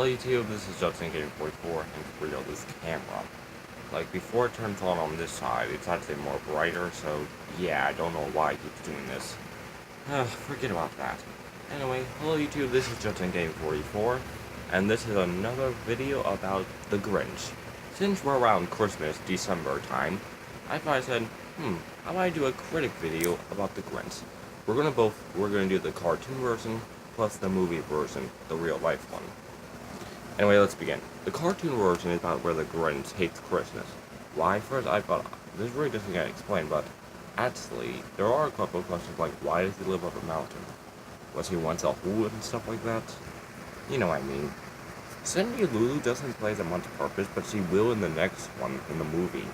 Hello YouTube, this is Justin Game 44, and for real, this camera. Like, before it turns on this side, it's actually more brighter, so yeah, I don't know why it keeps doing this. Forget about that. Anyway, hello YouTube, this is Justin Game 44, and this is another video about the Grinch. Since we're around Christmas, December time, I thought I said, how about I do a critic video about the Grinch? We're gonna do the cartoon version, plus the movie version, the real life one. Anyway, let's begin. The cartoon version is about where the Grinch hates Christmas. Why? First, I thought, this really doesn't get explained, but actually, there are a couple of questions like, why does he live up a mountain? Was he once a hood and stuff like that? You know what I mean. Cindy Lulu doesn't play as a much purpose, but she will in the next one, in the movie.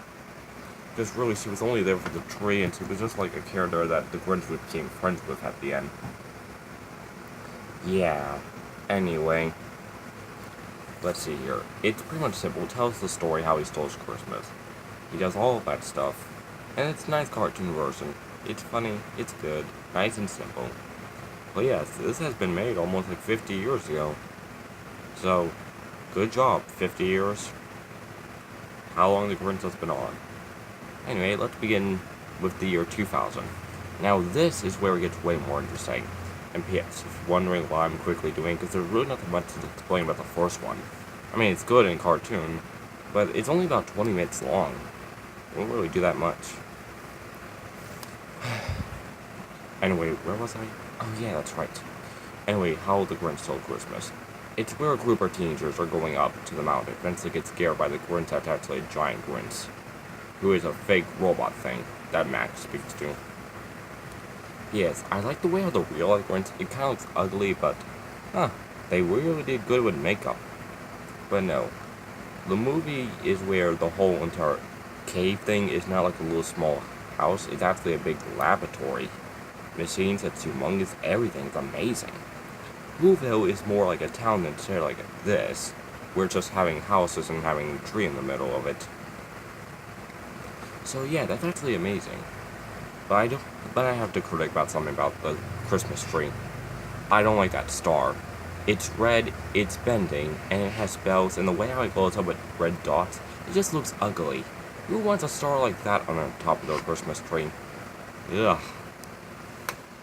Because really, she was only there for the tree, and she was just like a character that the Grinch became friends with at the end. Yeah. Anyway. Let's see here. It's pretty much simple. It tells the story how he stole Christmas. He does all of that stuff. And it's a nice cartoon version. It's funny, it's good, nice and simple. But yes, this has been made almost like 50 years ago. So, good job, 50 years. How long the Grinch has been on. Anyway, let's begin with the year 2000. Now this is where it gets way more interesting. And P.S. if you're wondering why I'm quickly doing, because there's really nothing much to explain about the first one. I mean, it's good in cartoon, but it's only about 20 minutes long. It won't really do that much. Anyway, where was I? Oh yeah, that's right. Anyway, How the Grinch Stole Christmas. It's where a group of teenagers are going up to the mountain, eventually get scared by the Grinch that's actually a giant Grinch, who is a fake robot thing that Max speaks to. Yes, I like the way how the real life Grinch, it kind of looks ugly, but, they really did good with makeup. But no, the movie is where the whole entire cave thing is not like a little small house, it's actually a big laboratory. Machines, it's humongous, everything's amazing. Whoville is more like a town than say like this, where just having houses and having a tree in the middle of it. So yeah, that's actually amazing. But I have to critique about something about the Christmas tree. I don't like that star. It's red, it's bending, and it has bells, and the way how it glows up with red dots, it just looks ugly. Who wants a star like that on the top of their Christmas tree? Ugh.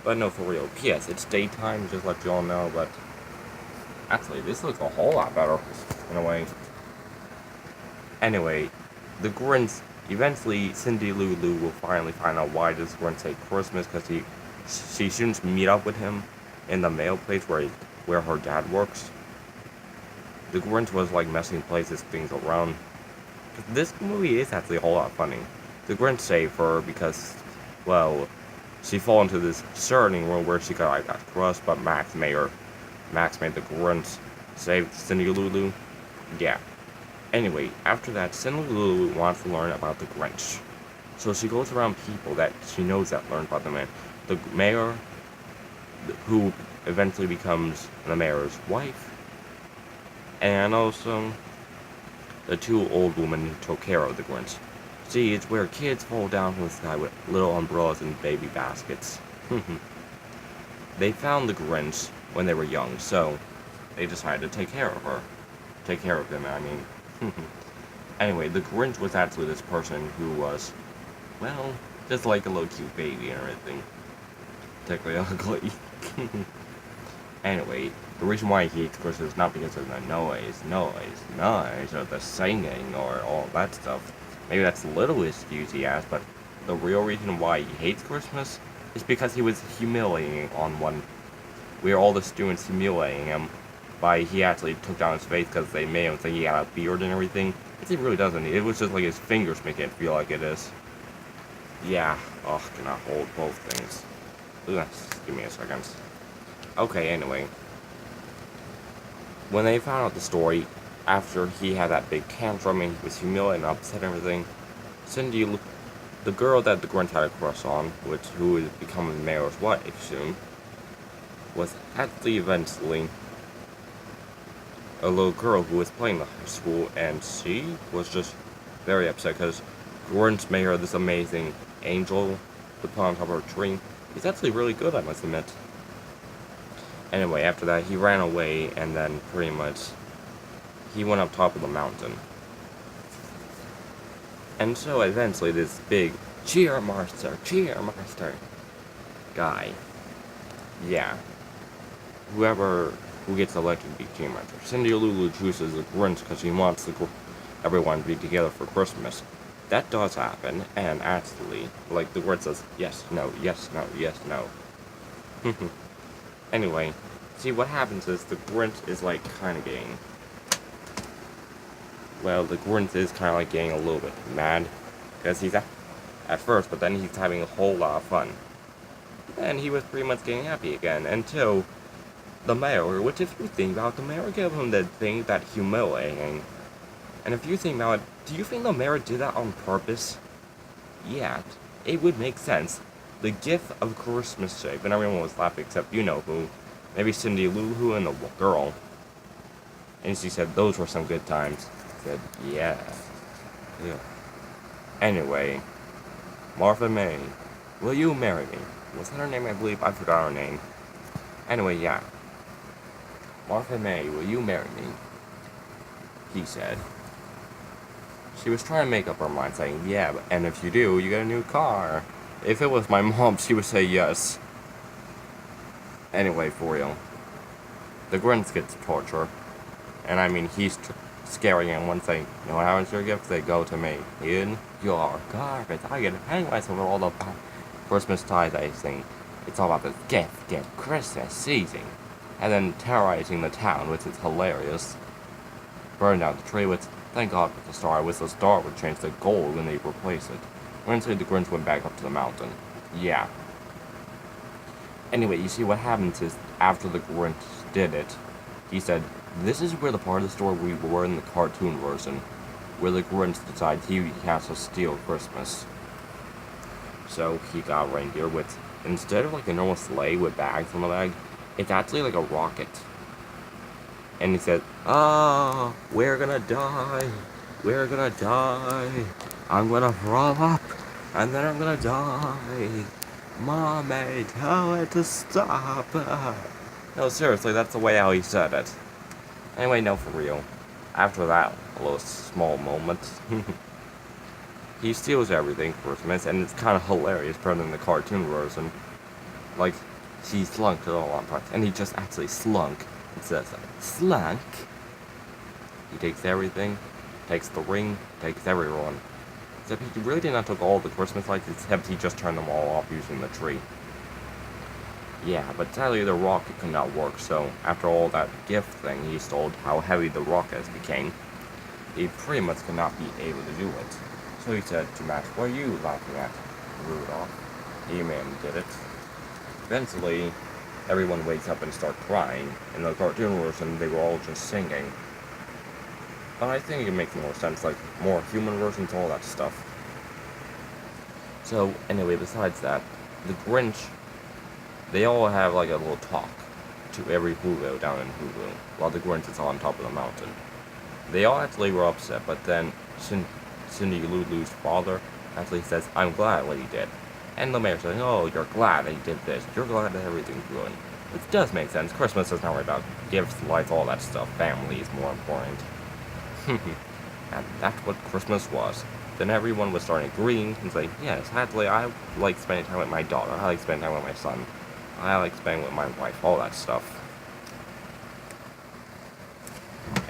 But no, for real. P.S. It's daytime, just let you all know, but actually, this looks a whole lot better, in a way. Anyway, the Grinch. Eventually, Cindy Lulu will finally find out why this Grinch hate Christmas, because she shouldn't meet up with him in the mail place where her dad works. The Grinch was like messing places things around. This movie is actually a whole lot funny. The Grinch saved her because, well, she fell into this certain room where she got crushed, but Max made the Grinch save Cindy Lulu. Yeah. Anyway, after that, Cindy Lulu wants to learn about the Grinch. So she goes around people that she knows that learn about the man. The mayor, who eventually becomes the mayor's wife, and also the two old women who took care of the Grinch. See, it's where kids fall down from the sky with little umbrellas and baby baskets. They found the Grinch when they were young, so they decided to take care of her. Take care of him, I mean. Anyway, the Grinch was actually this person who was, well, just like a little cute baby and everything. Technically ugly. Anyway, the reason why he hates Christmas is not because of the noise, or the singing, or all that stuff. Maybe that's the little excuse he has, but the real reason why he hates Christmas is because he was humiliating on one, where all the students humiliating him. He actually took down his face because they made him think he had a beard and everything. He really doesn't. It was just like his fingers making it feel like it is. Yeah. Oh, cannot hold both things. Ugh, give me a second. Okay, anyway. When they found out the story, after he had that big tantrum and he was humiliated and upset and everything, Cindy, the girl that the Grinch had a crush on, who is becoming the mayor's wife soon, was actually eventually a little girl who was playing the high school, and she was just very upset because Grinch made her this amazing angel to put on top of her tree. He's actually really good, I must admit. Anyway, after that, he ran away, and then pretty much he went up top of the mountain. And so eventually this big cheermaster guy, yeah, who gets elected to be cheermaster. Cindy Lou chooses the Grinch because she wants everyone to be together for Christmas. That does happen, and actually, like the Grinch says, yes, no, yes, no, yes, no. Anyway, see what happens is the Grinch is like kind of getting. Well, the Grinch is kind of like getting a little bit mad because he's at first, but then he's having a whole lot of fun. And he was pretty much getting happy again until the mayor, which if you think about it, the mayor gave him the thing that humiliating. And if you think about it, do you think the mayor did that on purpose? Yeah, it would make sense. The gift of Christmas shape, and everyone was laughing except you know who. Maybe Cindy Lou Who and the girl. And she said those were some good times. I said, yeah. Anyway, Martha May, will you marry me? Was that her name, I believe? I forgot her name. Anyway, yeah. Martha May, will you marry me? He said. She was trying to make up her mind, saying, yeah, and if you do, you get a new car. If it was my mom, she would say yes. Anyway, for real. The Grinch gets torture. And I mean, he's scaring everyone, saying, you know what happens to your gifts? They go to me. In your garbage. I get hang myself with all the Christmas ties I sing. It's all about the gift, Christmas season. And then terrorizing the town, which is hilarious. Burn down the tree, which, thank God for the star. I wish the star would change to gold when they replace it. Eventually the Grinch went back up to the mountain. Yeah. Anyway, you see what happens is, after the Grinch did it, he said, this is where the part of the story we were in the cartoon version, where the Grinch decides he has to steal Christmas. So he got reindeer with, instead of like a normal sleigh with bags on the back, it's actually like a rocket. And he said, we're gonna die, I'm gonna throw up, and then I'm gonna die. Mommy, tell it to stop. No, seriously, that's the way how he said it. Anyway, no, for real. After that little small moment, he steals everything for Christmas, and it's kind of hilarious better than the cartoon version. Like, he slunked it all on parts, and he just actually slunk. It says, slunk. He takes everything, takes the ring, takes everyone. Except he really did not take all the Christmas lights, except he just turned them all off using the tree. Yeah, but sadly the rocket could not work, so after all that gift thing he stole, how heavy the rocket became, he pretty much could not be able to do it. So he said to Max, what are you laughing at, Rudolph? He-Man did it. Eventually, everyone wakes up and starts crying. In the cartoon version, they were all just singing. But I think it makes more sense, like more human versions, all that stuff. So, anyway, besides that, the Grinch, they all have like a little talk to every Hulu down in Hulu, while the Grinch is on top of the mountain. They all actually were upset, but then Cindy Lulu's father actually says, I'm glad what he did. And the mayor says, oh, you're glad that he did this. You're glad that everything's ruined. Which does make sense. Christmas is not about gifts, lights, all that stuff. Family is more important. And that's what Christmas was. Then everyone was starting agreeing and saying, yes, actually, I like spending time with my daughter. I like spending time with my son. I like spending with my wife. All that stuff.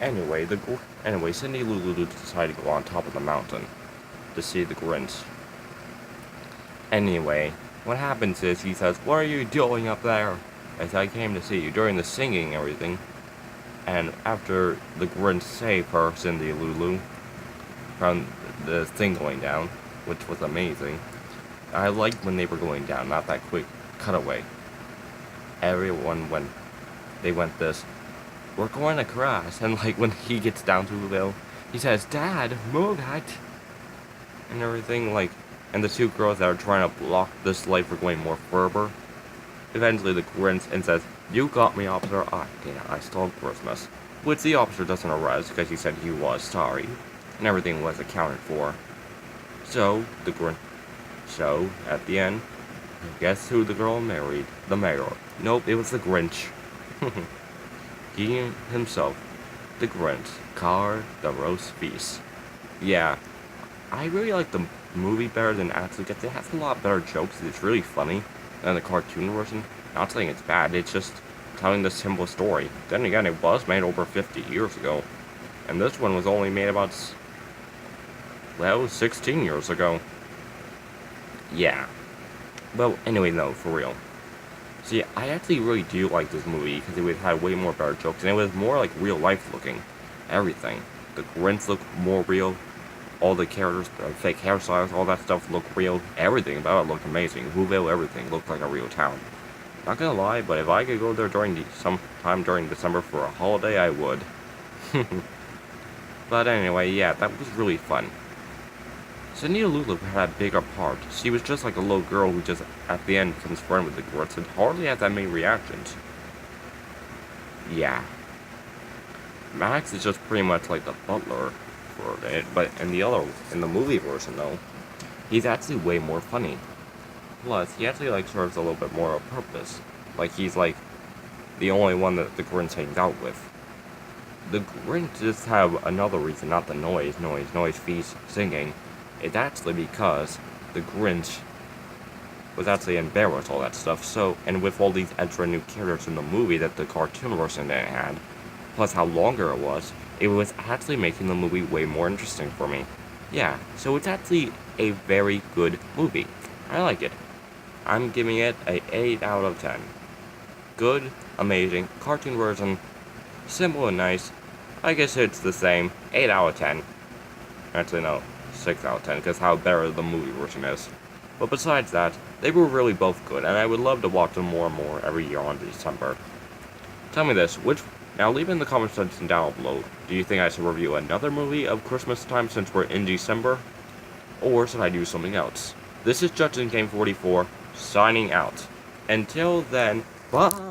Anyway, Cindy Lulu decided to go on top of the mountain to see the Grinch. Anyway, what happens is he says, what are you doing up there? As I came to see you during the singing and everything. And after the Grinch saved her, Cindy Lulu, from the thing going down, which was amazing. I liked when they were going down, not that quick cutaway. Everyone went this, we're going to crash. And like when he gets down to the hill, he says, Dad, move that. And everything, like, and the two girls that are trying to block this light from going more further. Eventually the Grinch and says, you got me, officer. I stole Christmas. Which the officer doesn't arrest because he said he was sorry. And everything was accounted for. So, at the end, guess who the girl married? The mayor. Nope, it was the Grinch. He himself The Grinch, Car the Roast Feast. Yeah, I really like the movie better than actually because it has a lot better jokes. It's really funny than the cartoon version. Not saying it's bad, it's just telling the simple story. Then again, it was made over 50 years ago. And this one was only made about, well, 16 years ago. Yeah. Well, anyway, no, for real. See, I actually really do like this movie because it had way more better jokes, and it was more like real life looking. Everything. The Grinch looked more real. All the characters, fake hairstyles, all that stuff looked real. Everything about it looked amazing. Whoville, everything looked like a real town. Not gonna lie, but if I could go there sometime during December for a holiday, I would. But anyway, yeah, that was really fun. Cindy Lulu had a bigger part. She was just like a little girl who just, at the end, becomes friends with the Grinch and hardly had that many reactions. Yeah. Max is just pretty much like the butler for it, but in the movie version though, he's actually way more funny. Plus, he actually like serves a little bit more of a purpose. Like he's like the only one that the Grinch hangs out with. The Grinch just have another reason, not the noise, feast, singing. It's actually because the Grinch was actually embarrassed all that stuff. So, and with all these extra new characters in the movie that the cartoon version didn't have, plus how longer it was actually making the movie way more interesting for me. Yeah, so it's actually a very good movie. I like it. I'm giving it a 8 out of 10. Good, amazing, cartoon version, simple and nice. I guess it's the same, 8 out of 10. Actually, no, 6 out of 10, because how better the movie version is. But besides that, they were really both good, and I would love to watch them more and more every year on December. Tell me this, now leave in the comment section down below, do you think I should review another movie of Christmas time since we're in December? Or should I do something else? This is Judson Game 44, signing out. Until then, bye!